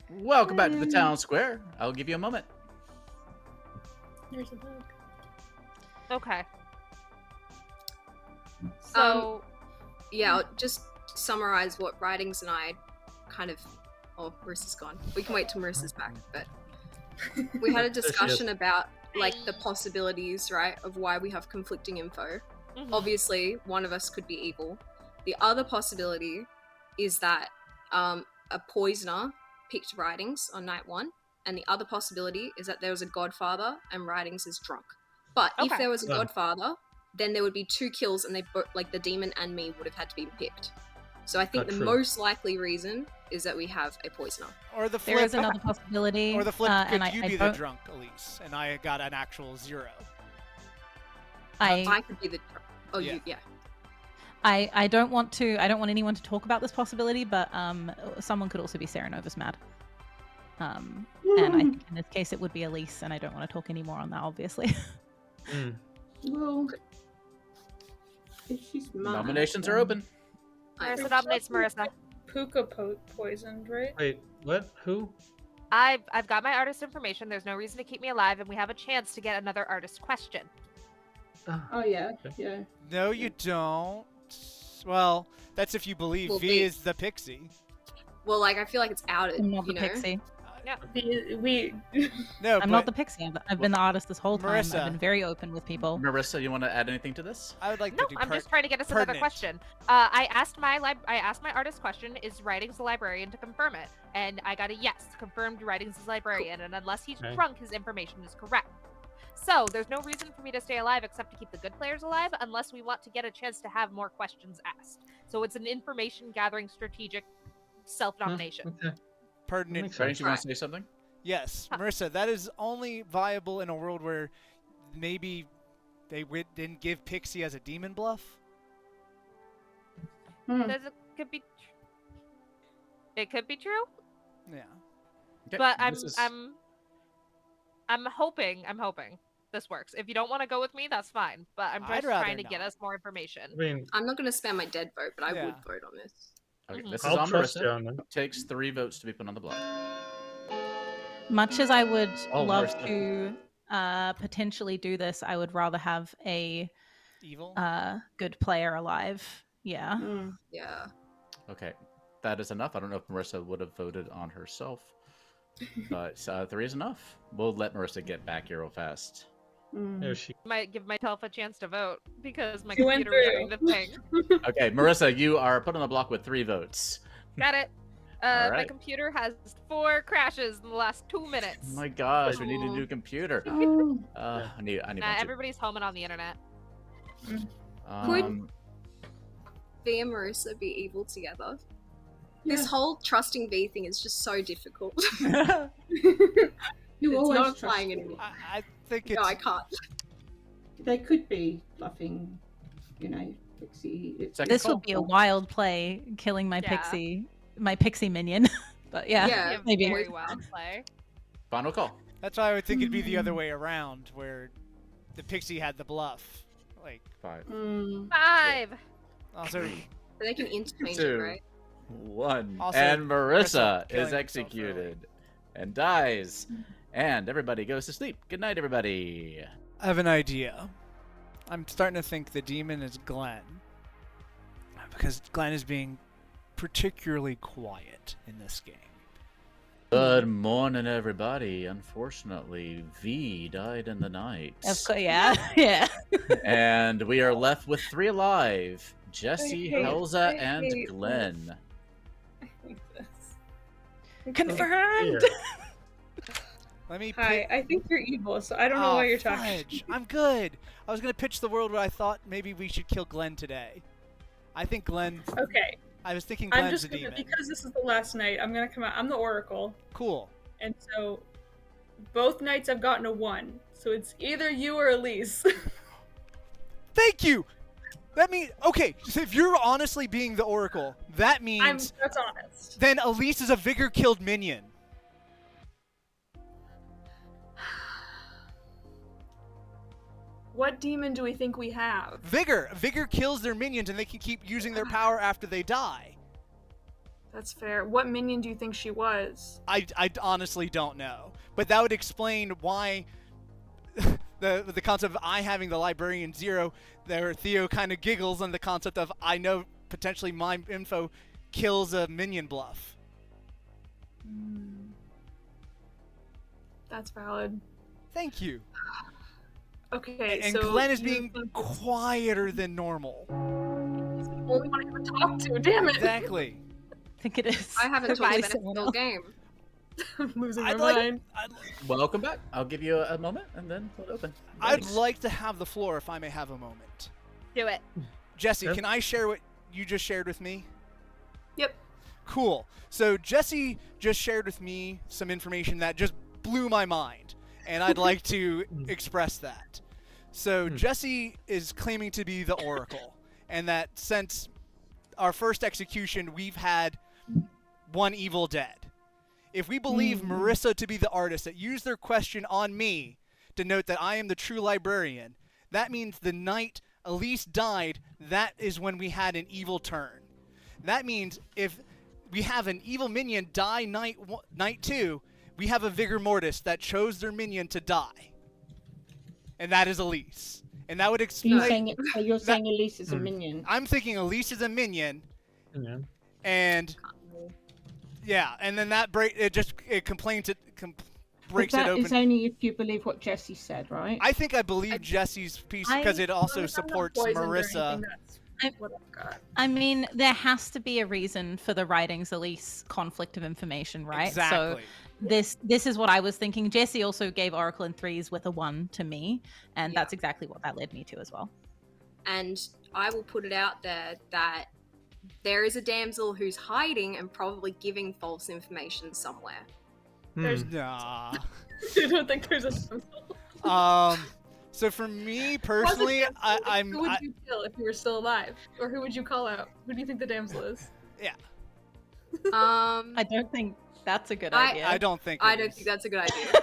Welcome back to the town square. I'll give you a moment. There's a bug. Okay. So, Yeah, I'll just summarize what Rhydings and I kind of. Oh, Marissa's gone. We can wait till Marissa's back, but we had a discussion about like the possibilities, right, of why we have conflicting info. Obviously, one of us could be evil. The other possibility is that a poisoner picked Rhydings on night 1, and the other possibility is that there was a godfather and Rhydings is drunk. But if Okay. there was a Yeah. godfather, then there would be 2 kills, and they like the demon and me would have had to be picked. So I think Not the true. most likely reason is that we have a poisoner. Or the There flip. is another possibility. Or the flip. and Could you I be the don't- drunk, Elise, and I got an actual 0? I could be the. Oh, Yeah. yeah. I don't want anyone to talk about this possibility, but someone could also be Serenova's mad. And I think in this case it would be Elise, and I don't want to talk any more on that, obviously. Mm. Well, if she's mad, Nominations are then- open. Marissa nominates Marissa. Puka poisoned, right? Wait, what? Who? I've got my artist information. There's no reason to keep me alive, and we have a chance to get another artist question. Oh yeah, yeah. No, you don't. Well, that's if you believe Well, V V- is the pixie. Well, like I feel like it's outed. I'm not you the know. pixie. We No, I'm not the pixie. I've been the artist this whole time. Marissa. I've been very open with people. Marissa, you want to add anything to this? I would like No, to do. I'm just trying to get us another pertinent. question. I asked my artist question: is Rhydings the librarian, to confirm it, and I got a yes. Confirmed Rhydings is librarian, and unless he's Okay. drunk, his information is correct. So there's no reason for me to stay alive except to keep the good players alive, unless we want to get a chance to have more questions asked. So it's an information gathering strategic self-nomination. Okay. Pertinent. Makes Rhydings, you want to say something? Yes, Huh. Marissa, that is only viable in a world where maybe they didn't give Pixie as a demon bluff. It could be. It could be true, Yeah. Okay, but this is- I'm hoping this works. If you don't want to go with me, that's fine. But I'm I'd just rather trying to get not. us more information. I mean, I'm not going to spam my dead vote, but I Yeah. would vote on this. Okay, Mhm. this is I'll on trust you Marissa. on that. Takes 3 votes to be put on the block. Much as I would Oh, love Marissa. to potentially do this, I would rather have a Evil. good player alive. Yeah. Mm. Yeah. Okay, that is enough. I don't know if Marissa would have voted on herself, but 3 is enough. We'll let Marissa get back here real fast. Mm. No, she. Might give myself a chance to vote because my You went computer was through. doing the thing. Okay, Marissa, you are put on the block with 3 votes. Got it. All My right. computer has 4 crashes in the last 2 minutes. Oh my gosh, we need a new computer. Oh. I need Nah, one too. everybody's homing on the internet. V and Marissa be evil together. Yeah. This whole trusting V thing is just so difficult. You It's always not trust applying me. anymore. I think it's. No, I can't. They could be bluffing, Pixie. Second This call. would be a wild play, killing my Yeah. pixie minion. But yeah, Yeah. Give maybe. very wild play. Final call. That's why I would think it'd be the other way around, where the pixie had the bluff. Like 5, Mm. 5. also, But they can interchange it, 2, right? 1. Also, And Marissa Marissa killing is herself executed and dies. And everybody goes to sleep. Good night, everybody. I have an idea. I'm starting to think the demon is Glenn, because Glenn is being particularly quiet in this game. Good morning, everybody. Unfortunately, V died in the night. Of course, yeah, yeah. And we are left with 3 alive. Jesse, I Helza, and hate Glenn. Confirmed. Let me. Hi, I think you're evil, so I don't know Aw, why you're talking. fudge. I'm good. I was gonna pitch the world where I thought maybe we should kill Glenn today. I think Glenn. Okay, I was thinking I'm Glenn's just a gonna, demon. because this is the last night, I'm gonna come out. I'm the Oracle, Cool. and so both nights I've gotten a 1. So it's either you or Elise. Thank you. That means okay. So if you're honestly being the Oracle, that means That's honest. then Elise is a vigor killed minion. What demon do we think we have? Vigor. Vigor kills their minions, and they can keep using their power after they die. That's fair. What minion do you think she was? I honestly don't know, but that would explain why the concept of I having the librarian 0. There, Theo kind of giggles on the concept of I know potentially my info kills a minion bluff. That's valid. Thank you. Okay, And so Glenn is you being think quieter than normal. he's the only one I ever talked to. Damn it! Exactly. I think it is. I haven't Survive talked in to a the whole game. I'm losing my I'd like, mind. Welcome back. I'll give you a moment, and then we'll open. I'd Rhydings. like to have the floor if I may have a moment. Do it. Jesse, Yep. can I share what you just shared with me? Yep. Cool. So Jesse just shared with me some information that just blew my mind, and I'd like to express that. So Jesse is claiming to be the Oracle, and that since our first execution, we've had one evil dead. If we believe Marissa to be the artist that used their question on me to note that I am the true librarian, that means the night Elise died, that is when we had an evil turn. That means if we have an evil minion die night 2, we have a Vigor Mortis that chose their minion to die. And that is Elise. And that would explain... You're saying Elise is a minion. I'm thinking Elise is a minion, Yeah. and... Yeah, and then that breaks it But breaks it that open. is only if you believe what Jesse said, right? I think I believe Jesse's piece because it also I'm not supports poisoned or Marissa. anything, that's what I've got. I mean, there has to be a reason for the Rhydings Elise conflict of information, right? Exactly. So this is what I was thinking. Jesse also gave Oracle in 3s with a 1 to me, and that's exactly what that led me to as well. And I will put it out there that there is a damsel who's hiding and probably giving false information somewhere. There's Nah. I don't think there's a damsel. So for me personally, I'm. Who would you kill if you were still alive? Or who would you call out? Who do you think the damsel is? I don't think that's a good idea. I don't think. I it don't is. think that's a good idea.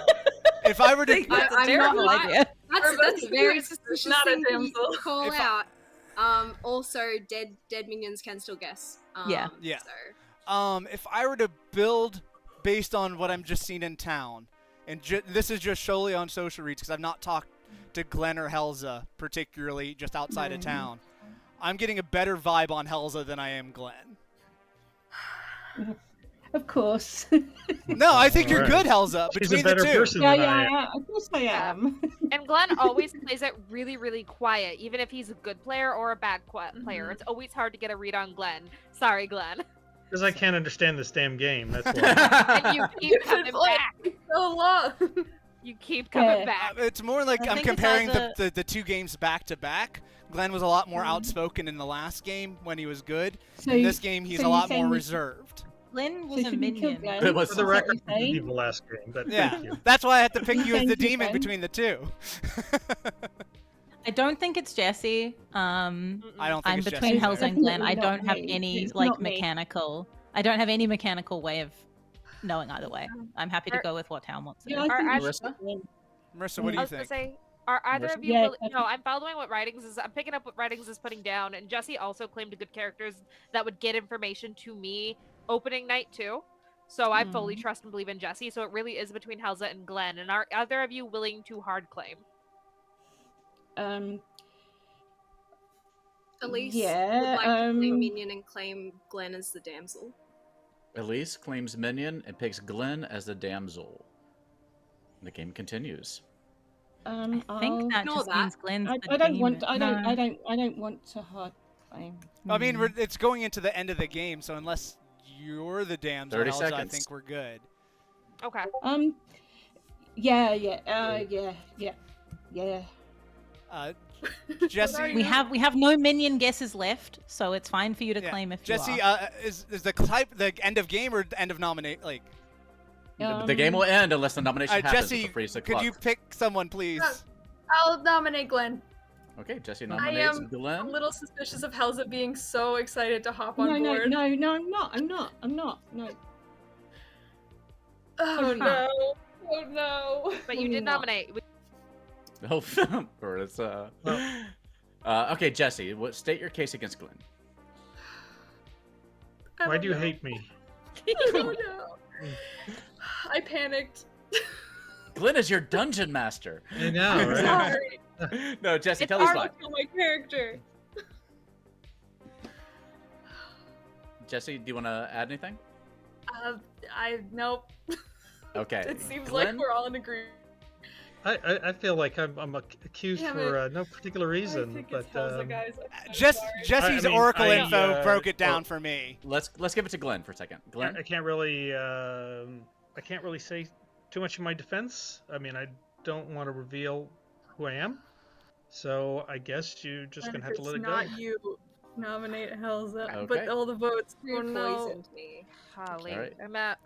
If I were to, That's a I'm terrible not- idea. That's a very suspicious not a thing to damsel. call If out. Also, dead minions can still guess. Yeah. Yeah. So. if I were to build based on what I'm just seeing in town, and this is just solely on social reads because I've not talked to Glenn or Helza particularly just outside of town. I'm getting a better vibe on Helza than I am Glenn. Of course. No, I think you're Alright. good, Helza. She's a Between better the two. person yeah, than I am. yeah, of course I am. And Glenn always plays it really, really quiet, even if he's a good player or a bad player. It's always hard to get a read on Glenn. Sorry, Glenn. Because I can't understand this damn game. That's why. And you keep coming back. So long. You keep coming Yeah. back. It's more like I I'm think it's comparing either- the two games back to back. Glenn was a lot more outspoken in the last game when he was good. So In this game, he's so a you're lot saying more we- reserved. Glenn So was a should we kill minion. Glenn? But what's For the Is that what record, you're saying? you the last game, but Yeah, thank you. that's why I had to pick you as Thank the you, demon Glenn. between the two. I don't think it's Jesse. I don't think I'm it's between Jesse Hells either. and Glenn. I Definitely don't not have me. any It's like not me. mechanical. I don't have any mechanical way of knowing either way. I'm happy to go with what Town wants to Yeah, do. I think Are we should Marissa? win. Marissa, what do I you was gonna think? say, are either of you? Yeah, No, I'm following what Rhydings is. I'm picking up what Rhydings is putting down, and Jesse also claimed good characters that would get information to me opening night too. So I fully trust and believe in Jesse. So it really is between Helza and Glenn. And are either of you willing to hard claim? Elise Yeah, would like to play minion and claim Glenn as the damsel. Elise claims minion and picks Glenn as the damsel. The game continues. I think that Ignore just that. means Glenn's the I don't demon. want. I don't. No. I don't want to hard claim. I mean, it's going into the end of the game, so unless you're the damsel, 30 Helza, I seconds. think we're good. Okay. Yeah. Jesse, We have no minion guesses left, so it's fine for you to yeah. claim if Jesse, you are. is the type the end of game or the end of nominate? Like, The game will end unless the nomination happens Jesse, with the freeze the could clock. you pick someone, please? I'll nominate Glenn. Okay, Jesse I nominates am a Glenn. little suspicious of Helza being so excited to hop on No, board. no, I'm not. No. Oh no. Oh no. But you did not. nominate. Oh, or it's okay, Jesse. State your case against Glenn. I Why don't do you know. hate me? I don't know. I panicked. Glenn is your dungeon master. I know, I'm right? sorry. No, Jesse, It's tell us hard why. to kill my character. Jesse, do you want to add anything? Nope. Okay. It seems Glenn? like we're all in agreement. I feel like I'm accused Damn for it. no particular I reason, think but it's Helza, guys. I'm so Just sorry. Jesse's I mean, Oracle I, info broke it down well, for me. Let's give it to Glenn for a second. Glenn. I can't really. I can't really say too much in my defense. I mean, I don't want to reveal who I am. So I guess you're just And gonna if have to let it's it go. not you, nominate Helza. Okay. But all the votes. Who Oh no. poisoned me? Holly, Alright. I'm at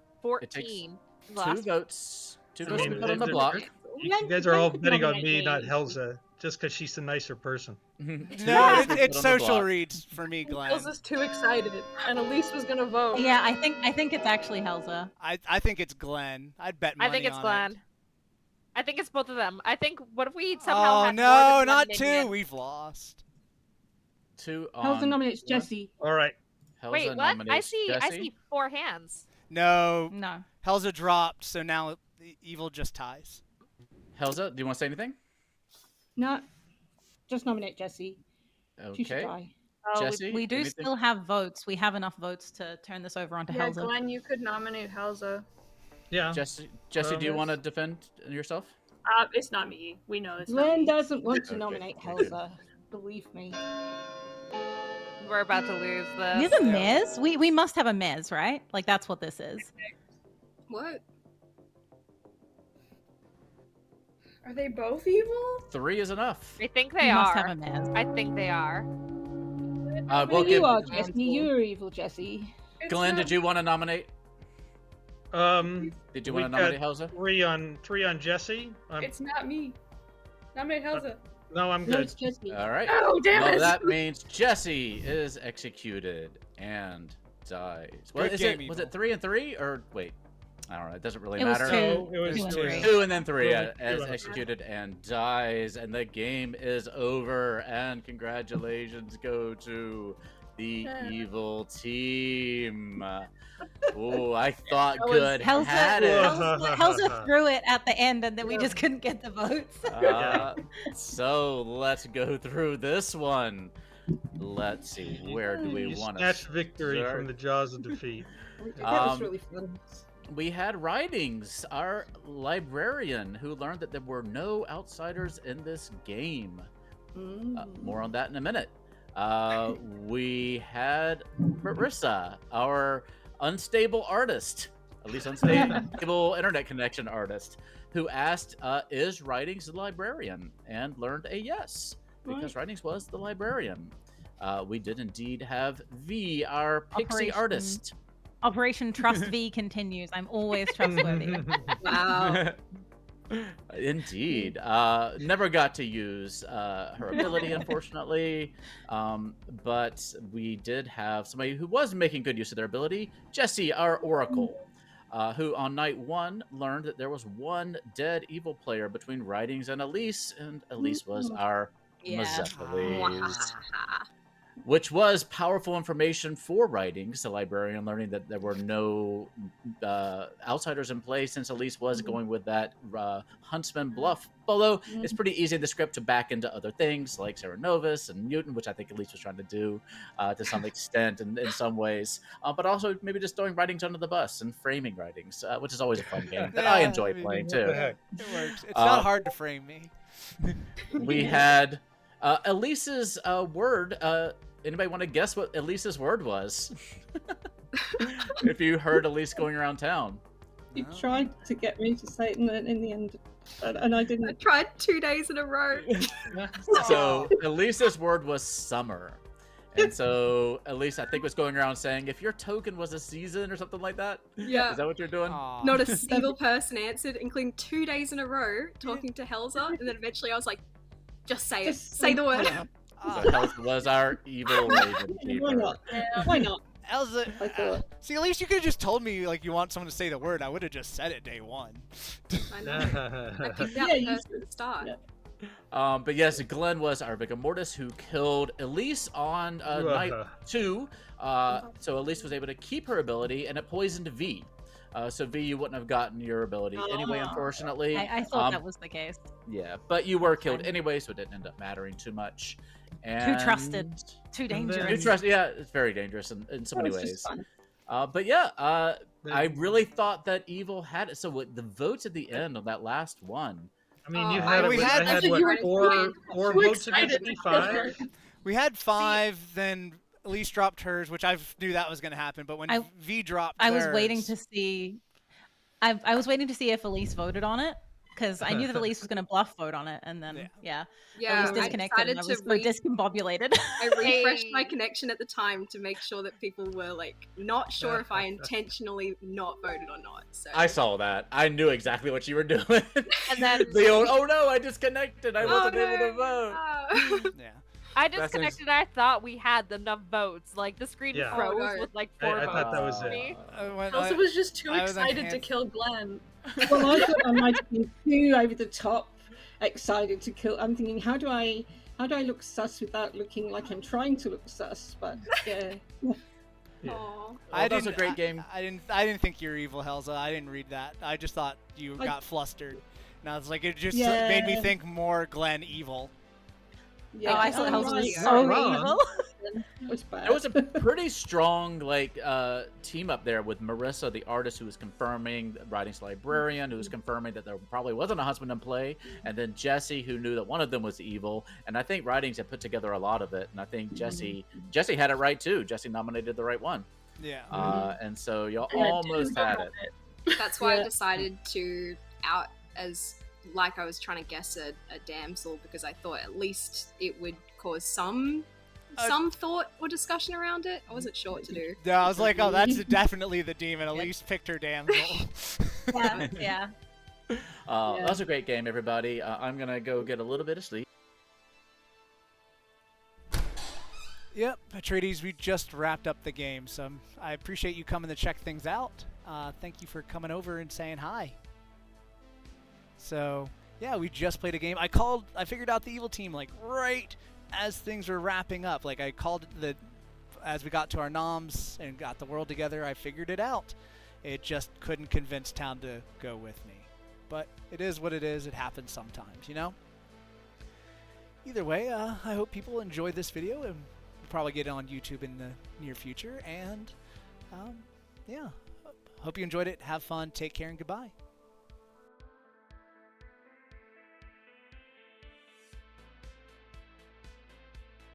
It takes 14. 2 votes. 2 I votes to mean, be put on the the- block. You guys are all betting on me, not Helza, just because she's the nicer person. No, Two votes it's, to be it's put on the social block. reads for me, Glenn. Elsa's too excited, and Elise was gonna vote. Yeah, I think it's actually Helza. I think it's Glenn. I'd bet money I think it's on Glenn. it. I think it's both of them. I think what if we somehow Oh had more no, than one not minion? 2. We've lost. 2 Helza on. nominates what? Jesse. All right. Helza Wait, what? nominates I Jesse. see 4 hands. No, No. Helza dropped, so now evil just ties. Helza, do you want to say anything? No, just nominate Jesse. She should Okay. die. Oh, Jesse, We do anything? still have votes. We have enough votes to turn this over onto Yeah, Helza. Glenn, you could nominate Helza. Yeah. Jesse, do you want to defend yourself? It's not me. We know it's not Glenn me. doesn't want to Okay, nominate okay. Helza. Believe me. We're about to lose this. You're the Mez? We must have a Mez, right? Like that's what this is. What? Are they both evil? 3 is enough. I think We they must are. have a Mez. I think they are. We'll Well, give you are, Jesse. You're evil, Jesse. Glenn. Did you want to nominate? Did you We want to nominate Helza? 3 on Jesse. It's not me. Nominate Helza. No, I'm No, good. it's Jesse. All right. Oh, damn Well, it! that means Jesse is executed and dies. Well, Good game, was Evil. it 3 and 3 or wait? I don't know. It doesn't really It was matter. two. No, it was 2 and 2. 3. 2 and then 3 Two as and 3. executed and dies, and the game is over. And congratulations go to the evil team. Oh, I thought That was- good Helza, had it. Helza threw it at the end, and then we just couldn't get the votes. So let's go through this one. Let's see, where do we You want to snatched victory start? from the jaws of defeat. That was Um, really fun. We had Rhydings, our librarian, who learned that there were no outsiders in this game. More on that in a minute. We had Marissa, our unstable artist, at least unstable internet connection artist, who asked, is Rhydings the librarian? And learned a yes, because Rhydings was the librarian. We did indeed have V, our pixie artist. Operation Trust V continues. I'm always trustworthy. Wow. Indeed. Never got to use her ability, unfortunately. But we did have somebody who was making good use of their ability, Jesse, our Oracle, who on night 1 learned that there was one dead evil player between Rhydings and Elise was our Mazephiles. Which was powerful information for Rhydings, the librarian, learning that there were no outsiders in play, since Elise was going with that huntsman bluff. Although it's pretty easy in the script to back into other things like Sarah Novus and Newton, which I think Elise was trying to do to some extent in some ways. But also maybe just throwing Rhydings under the bus and framing Rhydings, which is always a fun game that I enjoy playing too. It works. It's not hard to frame me. We had Elise's word. Anybody want to guess what Elise's word was? If you heard Elise going around town. You tried to get me to say it in the end, and I didn't. I tried 2 days in a row. So Elise's word was summer. And so Elise, I think, was going around saying, if your token was a season or something like that. Yeah. Is that what you're doing? Aw. Not a single person answered, including 2 days in a row talking to Helza, and then eventually I was like, just say it. Say the word. Yeah. So Helza was our evil raven keeper. Why not? Why not? Elsa, I thought. see, at least you could have just told me like you want someone to say the word. I would have just said it day 1. I know. I picked out Yeah, the you person at the start. Yeah. But yes, Glenn was our Vigor Mortis who killed Elise on night 2. So Elise was able to keep her ability, and it poisoned V. So V, you wouldn't have gotten your ability anyway, unfortunately. I thought that was the case. Yeah, but you were killed anyway, so it didn't end up mattering too much. And Too trusted. Too dangerous. Yeah, it's very dangerous in so many That was ways. just fun. But yeah, I really thought that evil had it. So what, the votes at the end on that last one. I mean, you Oh, had, we I had- had you what, were four too votes against excited. me? 5? We had 5, then Elise dropped hers, which I knew that was going to happen. But when I- V dropped I was theirs- waiting to see. I was waiting to see if Elise voted on it because I knew that Elise was going to bluff vote on it, and then Yeah. Elise I disconnected, and decided I to was so discombobulated. I refreshed my Hey. connection at the time to make sure that people were like not sure if I intentionally not voted or not. So I saw that. I knew exactly what you were doing. And then The old, oh no, I disconnected. I Oh, wasn't able to no. vote. Oh. Yeah. I That seems- disconnected. I thought we had enough votes. Like the screen Yeah. froze Oh, no. with like I 4 thought votes that was for it. me. Elsa was just too I was like, excited to kill Glenn. Well, I thought I might have been too over the top excited to kill. I'm thinking, how do I look sus without looking like I'm trying to look sus? But yeah. Yeah. Aw. Well, that was a great game. I didn't think you were evil, Helza. I didn't read that. I just thought you got flustered. And I was like, it just made me think more Glenn evil. Yeah, Oh, I thought Helsa was right. so wrong. evil. That was bad. There was a pretty strong team up there with Marissa, the artist, who was confirming, Rhydings librarian, who was confirming that there probably wasn't a husband in play, and then Jesse, who knew that one of them was evil. And I think Rhydings had put together a lot of it, and I think Jesse had it right too. Jesse nominated the right one, Yeah. and so y'all Yeah, almost dude, had it. That's why I Yeah. decided to out as like I was trying to guess a damsel because I thought at least it would cause some thought or discussion around it. I wasn't sure what to do. Yeah, I was like, oh, that's definitely the demon. Elise picked her damsel. Yeah. That was a great game, everybody. I'm gonna go get a little bit of sleep. Yep, Atreides, we just wrapped up the game, so I appreciate you coming to check things out. Thank you for coming over and saying hi. So, yeah, we just played a game. I figured out the evil team, like, right as things were wrapping up. Like, I called as we got to our noms and got the world together, I figured it out. It just couldn't convince Town to go with me. But it is what it is. It happens sometimes, you know? Either way, I hope people enjoy this video, and we'll probably get it on YouTube in the near future. And, yeah, hope you enjoyed it. Have fun. Take care, and goodbye.